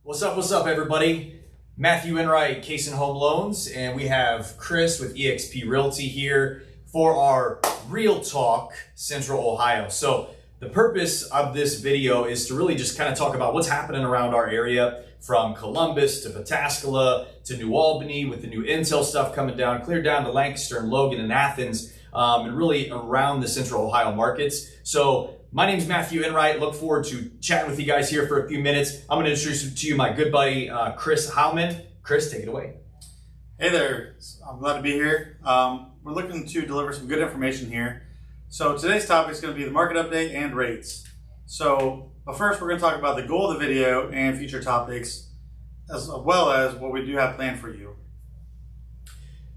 What's up, everybody? Matthew Enright, Case and Home Loans, and we have Chris with eXp Realty here for our Real Talk Central Ohio. So the purpose of this video is to really just kind of talk about what's happening around our area, from Columbus to Pataskala to New Albany, with the new Intel stuff coming down, clear down to Lancaster and Logan and Athens, and really around the Central Ohio markets. So my name's Matthew Enright. Look forward to chatting with you guys here for a few minutes. I'm going to introduce to you my good buddy, Chris Heilman. Chris, take it away. Hey there. I'm glad to be here. We're looking to deliver some good information here. So today's topic is going to be the market update and rates. But first we're going to talk about the goal of the video and future topics, as well as what we do have planned for you.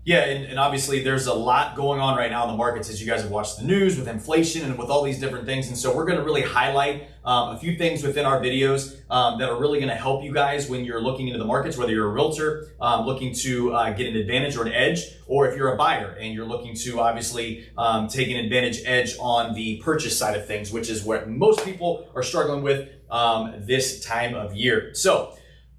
Yeah, and obviously there's a lot going on right now in the markets, as you guys have watched the news with inflation and with all these different things. And so we're going to really highlight a few things within our videos that are really going to help you guys when you're looking into the markets, whether you're a realtor looking to get an advantage or an edge, or if you're a buyer and you're looking to obviously take an advantage edge on the purchase side of things, which is what most people are struggling with this time of year. So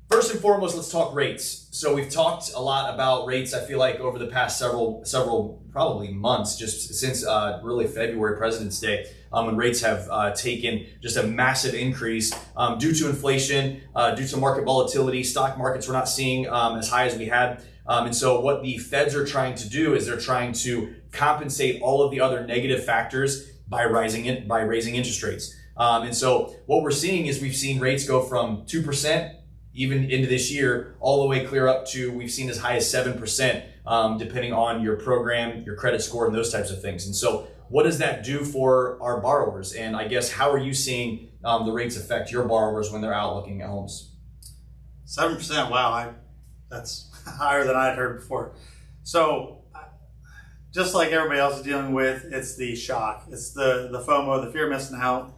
first and foremost, let's talk rates. So we've talked a lot about rates, I feel like, over the past several probably months, just since really February, President's Day, when rates have taken just a massive increase due to inflation, due to market volatility. Stock markets we're not seeing as high as we had. And so what the feds are trying to do is they're trying to compensate all of the other negative factors by raising interest rates. And so what we're seeing is we've seen rates go from 2% even into this year, all the way clear up to, we've seen as high as 7%, depending on your program, your credit score, and those types of things. And so what does that do for our borrowers? And I guess, how are you seeing the rates affect your borrowers when they're out looking at homes? 7%, wow, that's higher than I'd heard before. So just like everybody else is dealing with, it's the shock. It's the FOMO, the fear of missing out.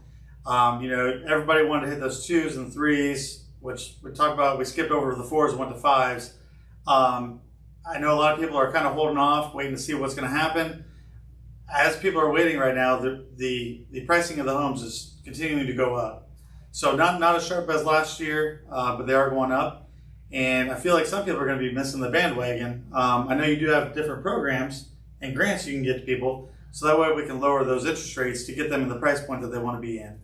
Everybody wanted to hit those 2s and 3s, which we talked about. We skipped over the 4s and went to 5s. I know a lot of people are kind of holding off, waiting to see what's going to happen. As people are waiting right now, the pricing of the homes is continuing to go up. So not as sharp as last year, but they are going up. And I feel like some people are going to be missing the bandwagon. I know you do have different programs and grants you can get to people, so that way we can lower those interest rates to get them in the price point that they want to be in.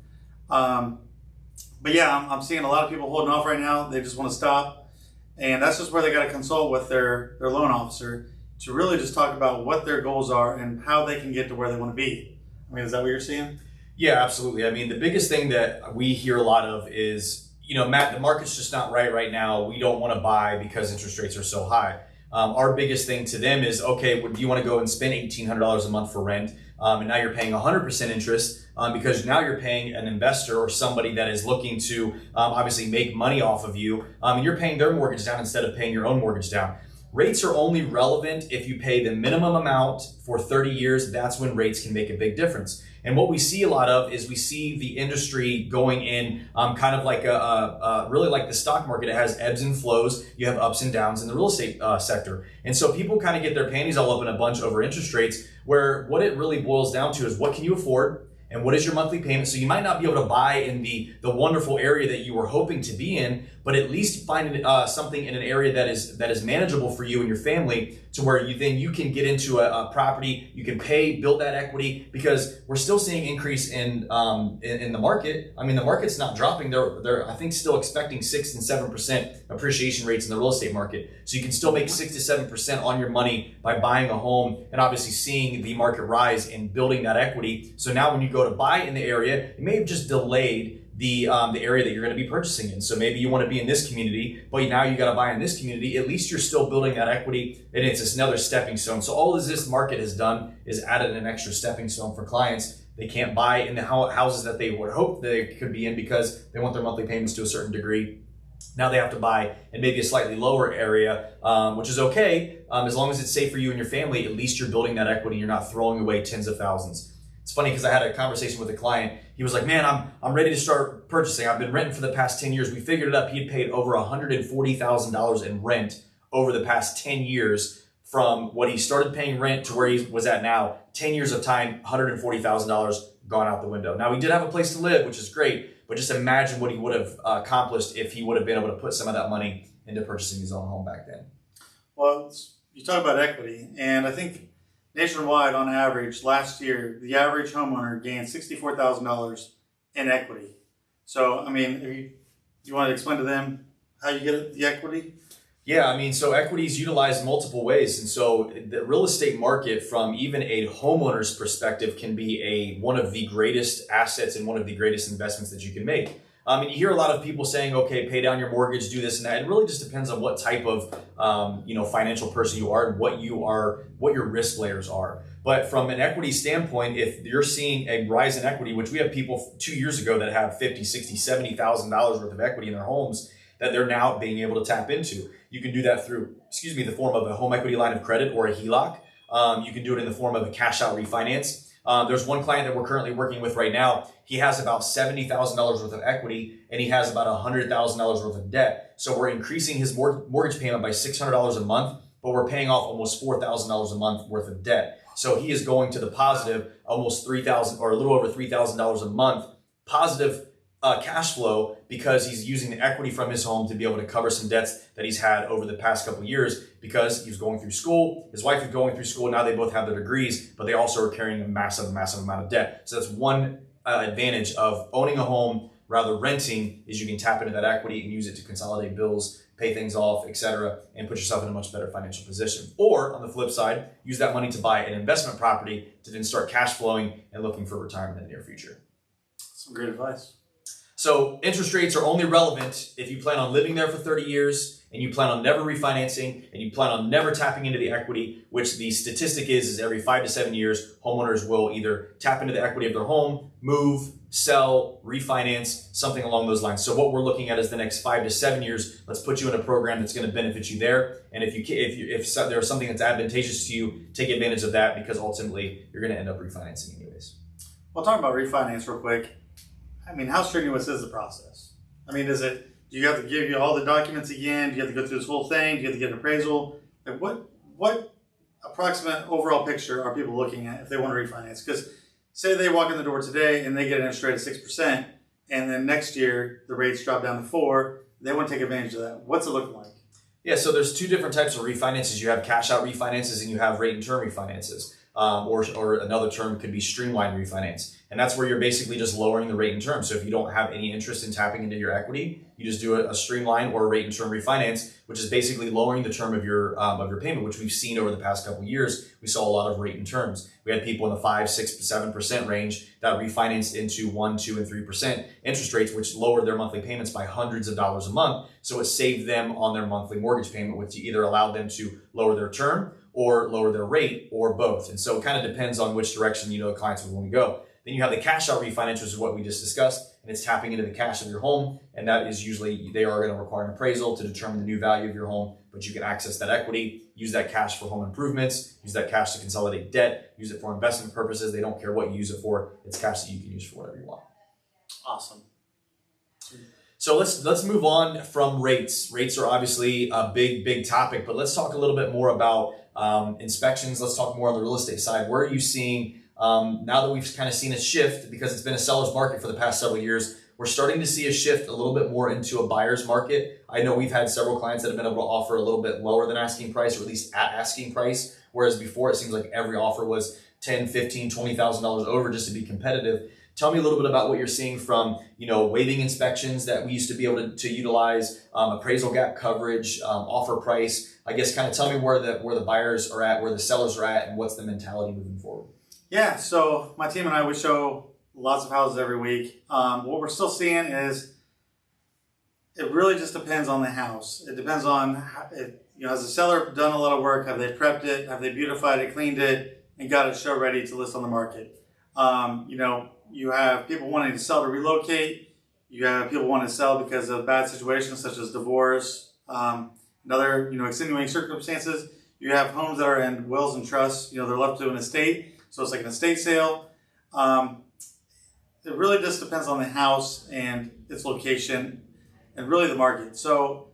But yeah, I'm seeing a lot of people holding off right now. They just want to stop. And that's just where they got to consult with their loan officer to really just talk about what their goals are and how they can get to where they want to be. I mean, is that what you're seeing? Yeah, absolutely. I mean, the biggest thing that we hear a lot of is, Matt, the market's just not right now. We don't want to buy because interest rates are so high. Our biggest thing to them is, okay, do you want to go and spend $1,800 a month for rent? And now you're paying 100% interest because now you're paying an investor or somebody that is looking to obviously make money off of you. And you're paying their mortgage down instead of paying your own mortgage down. Rates are only relevant if you pay the minimum amount for 30 years. That's when rates can make a big difference. And what we see a lot of is we see the industry going in kind of like really like the stock market. It has ebbs and flows. You have ups and downs in the real estate sector. And so people kind of get their panties all up in a bunch over interest rates, where what it really boils down to is, what can you afford? And what is your monthly payment? So you might not be able to buy in the wonderful area that you were hoping to be in, but at least find something in an area that is manageable for you and your family, to where you can get into a property, you can build that equity, because we're still seeing increase in the market. I mean, the market's not dropping. They're I think still expecting 6 and 7% appreciation rates in the real estate market. So you can still make 6 to 7% on your money by buying a home and obviously seeing the market rise and building that equity. So now when you go to buy in the area, you may have just delayed the area that you're going to be purchasing in. So maybe you want to be in this community, but now you got to buy in this community. At least you're still building that equity, and it's just another stepping stone. So all this market has done is added an extra stepping stone for clients. They can't buy in the houses that they would hope they could be in because they want their monthly payments to a certain degree. Now they have to buy in maybe a slightly lower area, which is okay. As long as it's safe for you and your family, at least you're building that equity. You're not throwing away tens of thousands. It's funny because I had a conversation with a client. He was like, man, I'm ready to start purchasing. I've been renting for the past 10 years. We figured it up. He had paid over $140,000 in rent over the past 10 years, from what he started paying rent to where he was at now. 10 years of time, $140,000 gone out the window. Now, we did have a place to live, which is great, But just imagine what he would have accomplished if he would have been able to put some of that money into purchasing his own home back then. Well, you talk about equity, and I think nationwide, on average, last year, the average homeowner gained $64,000 in equity. So, I mean, you want to explain to them how you get the equity? Yeah, I mean, so equity is utilized multiple ways. And so the real estate market, from even a homeowner's perspective, can be one of the greatest assets and one of the greatest investments that you can make. And you hear a lot of people saying, okay, pay down your mortgage, do this and that. It really just depends on what type of financial person you are and what your risk layers are. But from an equity standpoint, if you're seeing a rise in equity, which we have people 2 years ago that have $50,000, $60,000, $70,000 worth of equity in their homes that they're now being able to tap into. You can do that through, the form of a home equity line of credit or a HELOC. You can do it in the form of a cash out refinance. There's one client that we're currently working with right now. He has about $70,000 worth of equity and he has about $100,000 worth of debt. So we're increasing his mortgage payment by $600 a month, but we're paying off almost $4,000 a month worth of debt. So he is going to the positive almost $3,000 or a little over $3,000 a month positive cash flow, because he's using the equity from his home to be able to cover some debts that he's had over the past couple of years, because he was going through school, his wife is going through school, now they both have their degrees, but they also are carrying a massive amount of debt. So that's one advantage of owning a home rather renting, is you can tap into that equity and use it to consolidate bills, pay things off, etc., and put yourself in a much better financial position. Or on the flip side, use that money to buy an investment property to then start cash flowing and looking for retirement in the near future. Some great advice. So interest rates are only relevant if you plan on living there for 30 years and you plan on never refinancing and you plan on never tapping into the equity, which the statistic is every 5 to 7 years, homeowners will either tap into the equity of their home, move, sell, refinance, something along those lines. So what we're looking at is the next 5 to 7 years. Let's put you in a program that's going to benefit you there. And if there's something that's advantageous to you, take advantage of that, because ultimately you're going to end up refinancing anyways. Well, talk about refinance real quick. I mean, how strenuous is the process? I mean, do you have to give you all the documents again? Do you have to go through this whole thing? Do you have to get an appraisal? Like what approximate overall picture are people looking at if they want to refinance? Because say they walk in the door today and they get an interest rate of 6%, and then next year the rates drop down to 4%, they want to take advantage of that. What's it looking like? Yeah, so there's two different types of refinances. You have cash out refinances and you have rate and term refinances. Or another term could be streamlined refinance. And that's where you're basically just lowering the rate and term. So if you don't have any interest in tapping into your equity, you just do a streamline or a rate and term refinance, which is basically lowering the term of your payment, which we've seen over the past couple of years. We saw a lot of rate and terms. We had people in the 5, 6, 7% range that refinanced into 1, 2, and 3% interest rates, which lowered their monthly payments by hundreds of dollars a month. So it saved them on their monthly mortgage payment, which either allowed them to lower their term or lower their rate, or both. And so it kind of depends on which direction the clients would want to go. Then you have the cash out refinance, which is what we just discussed, and it's tapping into the cash of your home. And that is usually, they are going to require an appraisal to determine the new value of your home, but you can access that equity, use that cash for home improvements, use that cash to consolidate debt, use it for investment purposes. They don't care what you use it for. It's cash that you can use for whatever you want. Awesome. So let's move on from rates. Rates are obviously a big topic, but let's talk a little bit more about inspections. Let's talk more on the real estate side. Where are you seeing, now that we've kind of seen a shift, because it's been a seller's market for the past several years, we're starting to see a shift a little bit more into a buyer's market. I know we've had several clients that have been able to offer a little bit lower than asking price, or at least at asking price, whereas before it seems like every offer was $10,000, $15,000, $20,000 over just to be competitive. Tell me a little bit about what you're seeing from, waiving inspections that we used to be able to utilize, appraisal gap coverage, offer price. I guess kind of tell me where the buyers are at, where the sellers are at, and what's the mentality moving forward. Yeah, so my team and I, we show lots of houses every week. What we're still seeing is it really just depends on the house. It depends on, has the seller done a lot of work? Have they prepped it? Have they beautified it, cleaned it, and got it show ready to list on the market? You have people wanting to sell to relocate. You have people wanting to sell because of bad situations such as divorce, and other, extenuating circumstances. You have homes that are in wills and trusts. They're left to an estate, so it's like an estate sale. It really just depends on the house and its location and really the market. So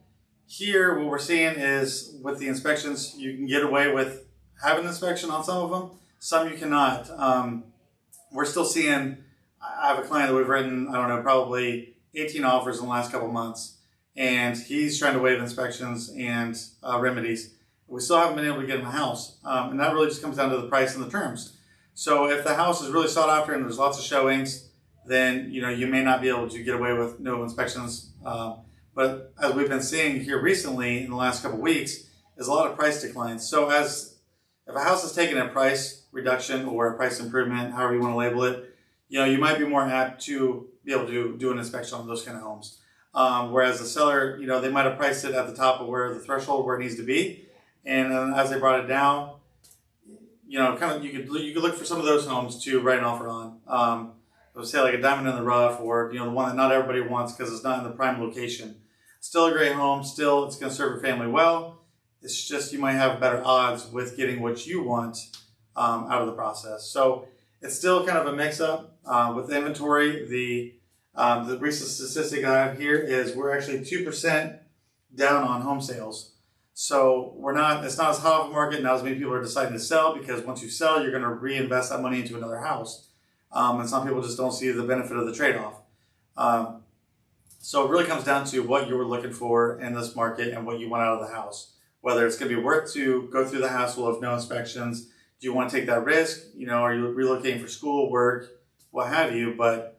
here, what we're seeing is with the inspections, you can get away with having an inspection on some of them. Some you cannot. We're still seeing, I have a client that we've written, I don't know, probably 18 offers in the last couple months, and he's trying to waive inspections and remedies. We still haven't been able to get him a house, and that really just comes down to the price and the terms. So if the house is really sought after and there's lots of showings, then you may not be able to get away with no inspections. But as we've been seeing here recently in the last couple of weeks, is a lot of price declines. So if a house is taking a price reduction or a price improvement, however you want to label it, you might be more apt to be able to do an inspection on those kind of homes. Whereas the seller, they might have priced it at the top of where the threshold where it needs to be, and then as they brought it down, kind of you could look for some of those homes to write an offer on. Let's say like a diamond in the rough, or the one that not everybody wants because it's not in the prime location. Still a great home. Still, it's going to serve your family well. It's just you might have better odds with getting what you want out of the process. So it's still kind of a mix-up with inventory. The recent statistic I have here is we're actually 2% down on home sales. So it's not as hot of a market, not as many people are deciding to sell, because once you sell, you're going to reinvest that money into another house. And some people just don't see the benefit of the trade-off. So it really comes down to what you were looking for in this market and what you want out of the house. Whether it's going to be worth to go through the hassle of no inspections. Do you want to take that risk? Are you relocating for school, work, what have you? But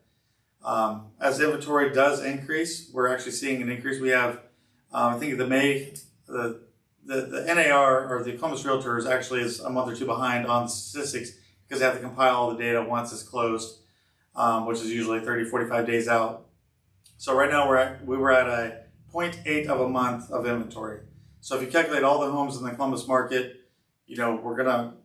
as inventory does increase, we're actually seeing an increase. We have, I think the NAR, or the Columbus Realtors, actually is a month or two behind on the statistics because they have to compile all the data once it's closed, which is usually 30, 45 days out. So right now we were at a 0.8 of a month of inventory. So if you calculate all the homes in the Columbus market, we're gonna,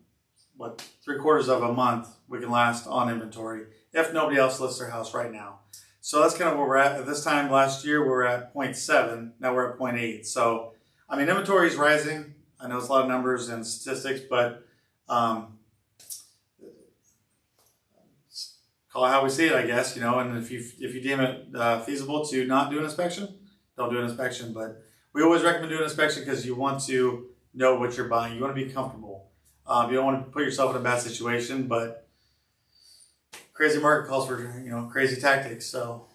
3/4 of a month we can last on inventory if nobody else lists their house right now. So that's kind of where we're at. At this time last year, we were at 0.7. Now we're at 0.8. So, inventory is rising. I know it's a lot of numbers and statistics, but call it how we see it, I guess, and if you deem it feasible to not do an inspection, don't do an inspection. But we always recommend doing an inspection because you want to know what you're buying. You want to be comfortable. You don't want to put yourself in a bad situation, but crazy market calls for, crazy tactics. So.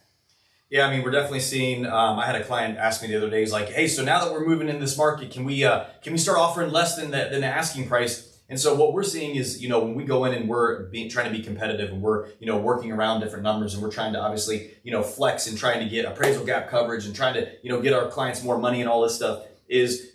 Yeah, we're definitely seeing, I had a client ask me the other day, he's like, hey, so now that we're moving in this market, can we start offering less than the asking price? And so what we're seeing is, when we go in and we're trying to be competitive, and we're, working around different numbers, and we're trying to obviously, flex and trying to get appraisal gap coverage and trying to, get our clients more money and all this stuff, is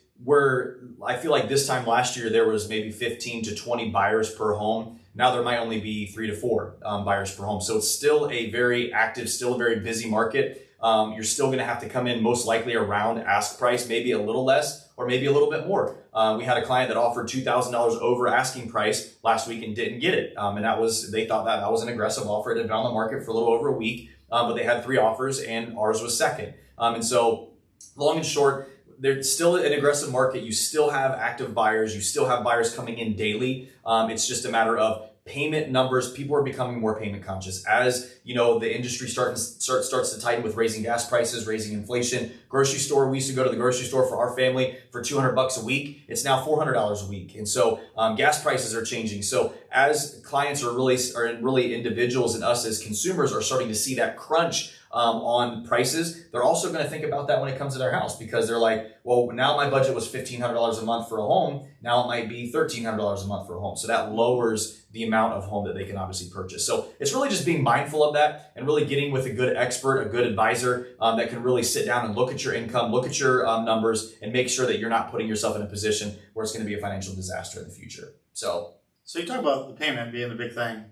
I feel like this time last year, there was maybe 15 to 20 buyers per home. Now there might only be 3 to 4 buyers per home. So it's still a very active, still a very busy market. You're still going to have to come in most likely around ask price, maybe a little less or maybe a little bit more. We had a client that offered $2,000 over asking price last week and didn't get it. And they thought that was an aggressive offer. It had been on the market for a little over a week, but they had 3 offers and ours was second. And so long and short, there's still an aggressive market. You still have active buyers. You still have buyers coming in daily. It's just a matter of payment numbers. People are becoming more payment conscious as the industry starts to tighten with raising gas prices, raising inflation. Grocery store, we used to go to the grocery store for our family for $200 a week. It's now $400 a week, and so gas prices are changing. So as clients are really individuals, and us as consumers are starting to see that crunch on prices, they're also going to think about that when it comes to their house, because they're like, well, now my budget was $1,500 a month for a home. Now it might be $1,300 a month for a home. So that lowers the amount of home that they can obviously purchase. So it's really just being mindful of that and really getting with a good expert, a good advisor that can really sit down and look at your income, look at your numbers, and make sure that you're not putting yourself in a position where it's going to be a financial disaster in the future. So you talk about the payment being the big thing.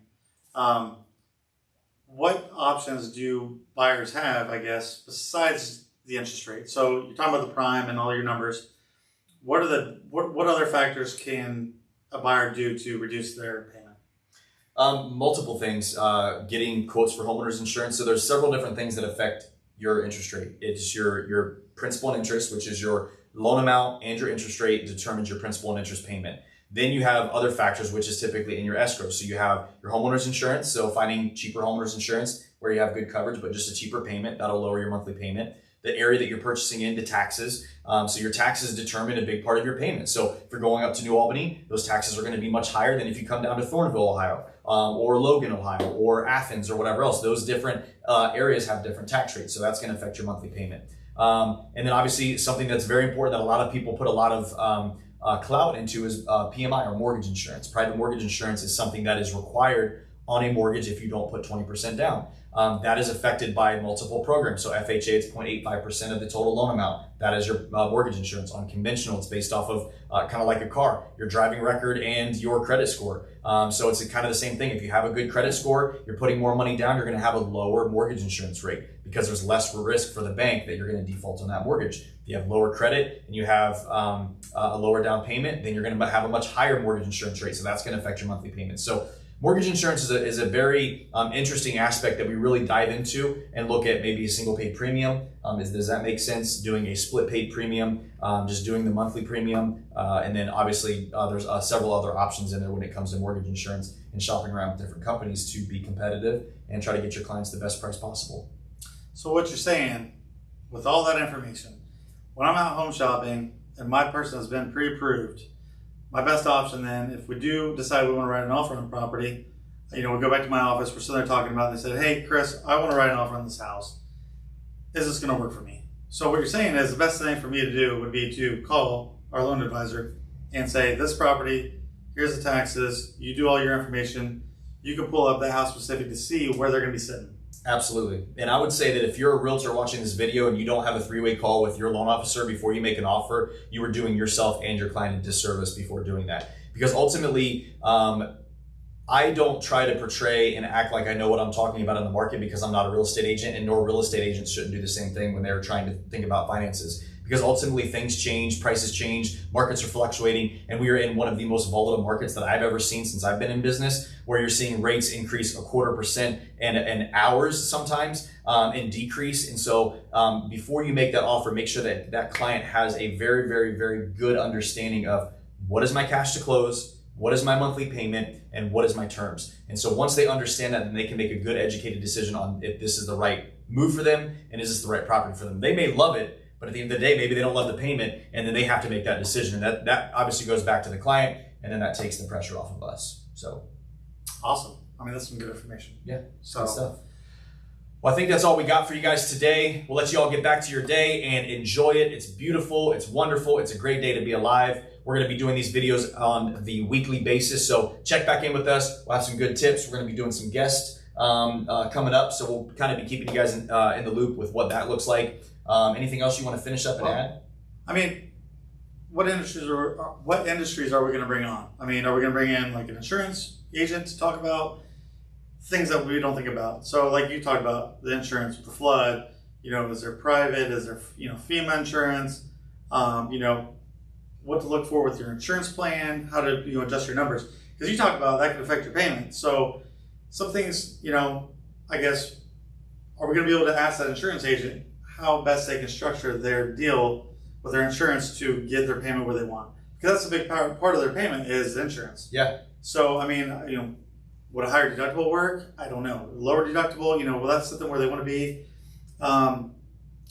What options do buyers have, I guess, besides the interest rate? So you're talking about the prime and all your numbers. What other factors can a buyer do to reduce their payment? Multiple things. Getting quotes for homeowners insurance. So there's several different things that affect your interest rate. It's your principal and interest, which is your loan amount, and your interest rate determines your principal and interest payment. Then you have other factors, which is typically in your escrow. So you have your homeowner's insurance. So finding cheaper homeowner's insurance where you have good coverage, but just a cheaper payment, that'll lower your monthly payment. the area that you're purchasing into taxes. So your taxes determine a big part of your payment. So if you're going up to New Albany, those taxes are going to be much higher than if you come down to Thornville, Ohio, or Logan, Ohio, or Athens, or whatever else. Those different areas have different tax rates. So that's going to affect your monthly payment. And then obviously something that's very important that a lot of people put a lot of clout into is PMI, or mortgage insurance. Private mortgage insurance is something that is required on a mortgage if you don't put 20% down. That is affected by multiple programs. So FHA, it's 0.85% of the total loan amount. That is your mortgage insurance. On conventional, it's based off of kind of like a car, your driving record and your credit score. So it's kind of the same thing. If you have a good credit score, you're putting more money down, you're going to have a lower mortgage insurance rate because there's less risk for the bank that you're going to default on that mortgage. If you have lower credit and you have a lower down payment, then you're going to have a much higher mortgage insurance rate. So that's going to affect your monthly payments. So mortgage insurance is a very interesting aspect that we really dive into and look at. Maybe a single paid premium. Does that make sense? Doing a split paid premium, just doing the monthly premium. And then obviously there's several other options in there when it comes to mortgage insurance and shopping around with different companies to be competitive and try to get your clients the best price possible. So what you're saying, with all that information, when I'm out home shopping and my person has been pre-approved, my best option then, if we do decide we want to write an offer on the property, we go back to my office, we're sitting there talking about it, and they said, hey, Chris, I want to write an offer on this house. Is this going to work for me? So what you're saying is the best thing for me to do would be to call our loan advisor and say, this property, here's the taxes, you do all your information, you can pull up the house specific to see where they're going to be sitting. Absolutely. And I would say that if you're a realtor watching this video and you don't have a three-way call with your loan officer before you make an offer, you are doing yourself and your client a disservice before doing that. Because ultimately, I don't try to portray and act like I know what I'm talking about in the market because I'm not a real estate agent, and nor real estate agents shouldn't do the same thing when they're trying to think about finances. Because ultimately things change, prices change, markets are fluctuating, and we are in one of the most volatile markets that I've ever seen since I've been in business, where you're seeing rates increase 0.25% and hours sometimes and decrease. And so before you make that offer, make sure that that client has a very, very, very good understanding of what is my cash to close, what is my monthly payment, and what is my terms. And so once they understand that, then they can make a good educated decision on if this is the right move for them and is this the right property for them. They may love it, but at the end of the day, maybe they don't love the payment, and then they have to make that decision. And that obviously goes back to the client, and then that takes the pressure off of us. So awesome. I mean, that's some good information. Yeah, so good stuff. Well, I think that's all we got for you guys today. We'll let you all get back to your day and enjoy it. It's beautiful. It's wonderful. It's a great day to be alive. We're going to be doing these videos on the weekly basis. So check back in with us. We'll have some good tips. We're going to be doing some guests coming up. So we'll kind of be keeping you guys in the loop with what that looks like. Anything else you want to finish up and add? I mean, what industries are we going to bring on? I mean, are we going to bring in like an insurance agent to talk about things that we don't think about? So like you talked about the insurance with the flood, is there private, is there, FEMA insurance, what to look for with your insurance plan, how to, adjust your numbers. Because you talked about that could affect your payment. So some things, I guess, are we going to be able to ask that insurance agent how best they can structure their deal with their insurance to get their payment where they want? Because that's a big part of their payment is insurance. Yeah. So, I mean, would a higher deductible work? I don't know. Lower deductible, will that set them where they want to be?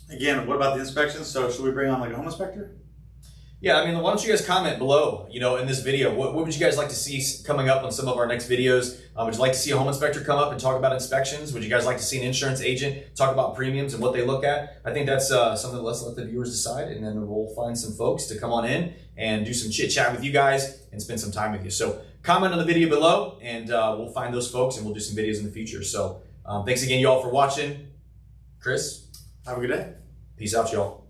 Again, what about the inspections? So should we bring on like a home inspector? Yeah, I mean, why don't you guys comment below, in this video, what would you guys like to see coming up on some of our next videos? Would you like to see a home inspector come up and talk about inspections? Would you guys like to see an insurance agent talk about premiums and what they look at? I think that's something let's let the viewers decide, and then we'll find some folks to come on in and do some chit chat with you guys and spend some time with you. So comment on the video below, and we'll find those folks and we'll do some videos in the future. So thanks again, y'all, for watching. Chris? Have a good day. Peace out, y'all.